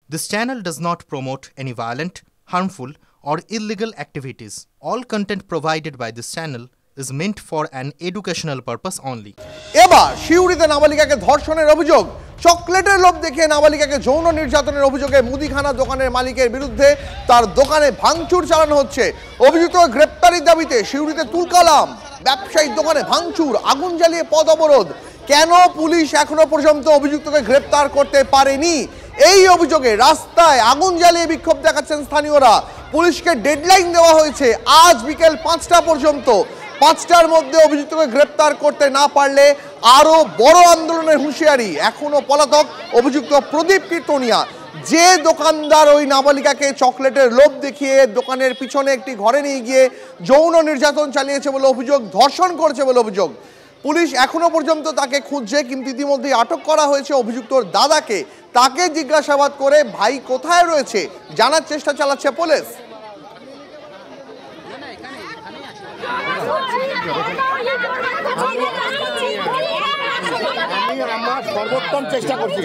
This channel does not promote any violent, harmful, or illegal activities. All content provided by this channel is meant for an educational purpose only. এবার শিউরিতে নাবালিকাকে ধর্ষণের অভিযোগ, চকলেটের লোভ দেখিয়ে নাবালিকাকে যৌন নির্যাতনের অভিযোগে মুদিখানা দোকানের মালিকের বিরুদ্ধে তার দোকানে ভাঙচুর চালানো হচ্ছে। অভিযুক্ত গ্রেপ্তারির দাবিতে শিউরিতে তুলকালাম, ব্যবসায়িক দোকানে ভাঙচুর, আগুন জ্বালিয়ে পথ অবরোধ। কেন পুলিশ এখনো পর্যন্ত অভিযুক্তকে গ্রেপ্তার করতে পারেনি? এই অভিযোগে রাস্তায় আগুন জ্বালিয়ে বিক্ষোভ দেখাচ্ছেন স্থানীয়রা। পুলিশকে ডেডলাইন দেওয়া হয়েছে আজ বিকেল 5টা পর্যন্ত। 5টার মধ্যে অভিযুক্তকে গ্রেপ্তার করতে না পারলে আরো বড় আন্দোলনের হুঁশিয়ারি। এখনো পলাতক অভিযুক্ত প্রদীপ কীর্তনিয়া, যে দোকানদার ওই নাবালিকাকে চকলেটের লোভ দেখিয়ে দোকানের পিছনে একটি ঘরে নিয়ে গিয়ে যৌন নির্যাতন চালিয়েছে বলে অভিযোগ, ধর্ষণ করেছে বলে অভিযোগ। পুলিশ এখনো পর্যন্ত তাকে খুঁজছে, কিন্তু ইতিমধ্যেই আটক করা হয়েছে অভিযুক্তর দাদাকে। তাকে জিজ্ঞাসাবাদ করে ভাই কোথায় রয়েছে জানার চেষ্টা চালাচ্ছে পুলিশ। সর্বোত্তম চেষ্টা করছি।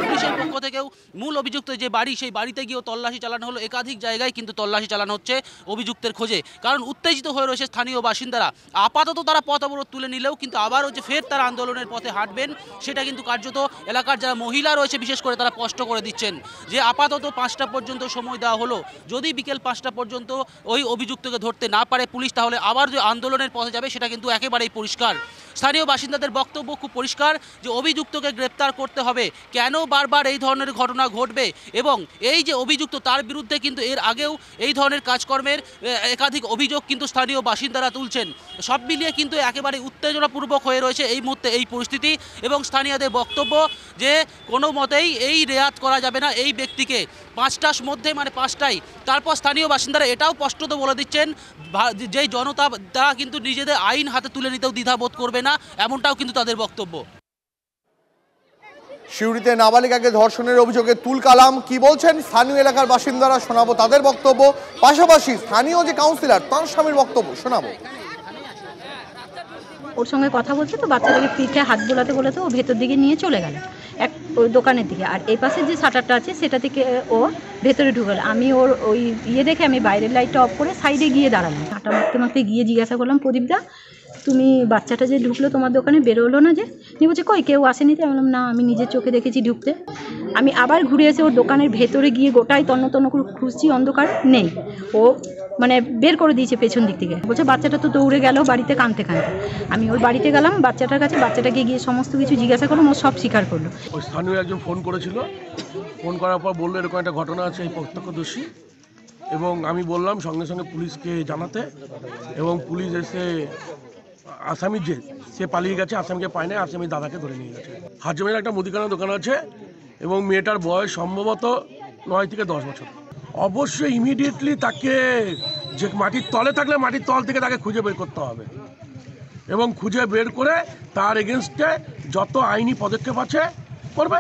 পুলিশের পক্ষ থেকেও মূল অভিযুক্ত যে বাড়ি, সেই বাড়িতে গিয়েও তল্লাশি চালানো হলো। একাধিক জায়গায় কিন্তু তল্লাশি চালানো হচ্ছে অভিযুক্তের খোঁজে, কারণ উত্তেজিত হয়ে রয়েছে স্থানীয় বাসিন্দারা। আপাতত তারা পথ অবরোধ তুলে নিলেও কিন্তু আবারও যে ফের তারা আন্দোলনের পথে হাঁটবেন, সেটা কিন্তু কার্যত এলাকার যারা মহিলা রয়েছে বিশেষ করে তারা স্পষ্ট করে দিচ্ছেন যে আপাতত 5টা পর্যন্ত সময় দেওয়া হলো। যদি বিকেল 5টা পর্যন্ত ওই অভিযুক্তকে ধরতে না পারে পুলিশ, তাহলে আবার যে আন্দোলনের পথে যাবে সেটা কিন্তু একেবারেই পরিষ্কার। স্থানীয় বাসিন্দাদের বক্তব্য খুব পরিষ্কার যে অভিযুক্তকে গ্রেপ্তার করতে হবে। কেন বারবার এই ধরনের ঘটনা ঘটবে, এবং এই যে অভিযুক্ত তার বিরুদ্ধে কিন্তু এর আগেও এই ধরনের কাজকর্মের একাধিক অভিযোগ কিন্তু স্থানীয় বাসিন্দারা তুলছেন। সব মিলিয়ে কিন্তু একেবারে উত্তেজনাপূর্বক হয়ে রয়েছে এই মুহূর্তে এই পরিস্থিতি, এবং স্থানীয়দের বক্তব্য যে কোনো মতেই এই রেয়াত করা যাবে না এই ব্যক্তিকে 5টার মধ্যে, মানে 5টায়। তারপর স্থানীয় বাসিন্দারা এটাও স্পষ্টত বলে দিচ্ছেন যেই জনতা তারা কিন্তু নিজেদের আইন হাতে তুলে নিতেও দ্বিধাবোধ করবে না, এমনটাও কিন্তু তাদের বক্তব্য। শিউরিতে নাবালিকাকে ধর্ষণের অভিযোগে তুলকালাম, কি বলছেন স্থানীয় এলাকার বাসিন্দারা শোনাবো তাদের বক্তব্য। পাশাপাশি স্থানীয় যে কাউন্সিলর তার স্বামীর বক্তব্য শোনাবো। ওর সঙ্গে কথা বলছে তো বাচ্চাটাকে পিঠে হাত বোলাতে বলে তো ও ভেতর দিকে নিয়ে চলে গেল এক ওই দোকানের দিকে, আর এই পাশে যে শাটারটা আছে সেটা থেকে ও ভেতরে ঢুকে গেল। আমি ওর ওই দেখে আমি বাইরের লাইটটা অফ করে সাইডে গিয়ে দাঁড়ালাম। হাঁটা মারতে মারতে গিয়ে জিজ্ঞাসা করলাম, প্রদীপদা তুমি বাচ্চাটা যে ঢুকলো তোমার দোকানে বেরোলো না যে? নিয়ে বলছে কই কেউ আসেনি তো। আমি বললাম না, আমি নিজের চোখে দেখেছি ঢুকতে। আমি আবার ঘুরে এসে ওর দোকানের ভেতরে গিয়ে গোটাই তন্ন তন্ন করে খুঁজছি, অন্ধকার নেই। ও মানে বের করে দিয়েছে পেছন দিক থেকে। বলছে বাচ্চাটা তো দৌড়ে গেল বাড়িতে কাঁদতে কাঁদতে। আমি ওর বাড়িতে গেলাম বাচ্চাটার কাছে, বাচ্চাটাকে গিয়ে সমস্ত কিছু জিজ্ঞাসা করলাম, ও সব স্বীকার করলো। ওই স্থানীয় একজন ফোন করেছিল, ফোন করার পর বললো এরকম একটা ঘটনা আছে এই প্রত্যক্ষদর্শী, এবং আমি বললাম সঙ্গে সঙ্গে পুলিশকে জানাতে, এবং পুলিশ এসে আসামি যে সে পালিয়ে গেছে, আসামিকে পায় না, আসামি দাদাকে ধরে নিয়ে গেছে। হাজমের একটা মুদিখানা দোকান আছে, এবং মেয়েটার বয়স সম্ভবত 9 থেকে 10 বছর। অবশ্যই ইমিডিয়েটলি তাকে, যে মাটির তলে থাকলে মাটির তল থেকে তাকে খুঁজে বের করতে হবে, এবং খুঁজে বের করে তার এগেনস্টে যত আইনি পদক্ষেপ আছে করবে।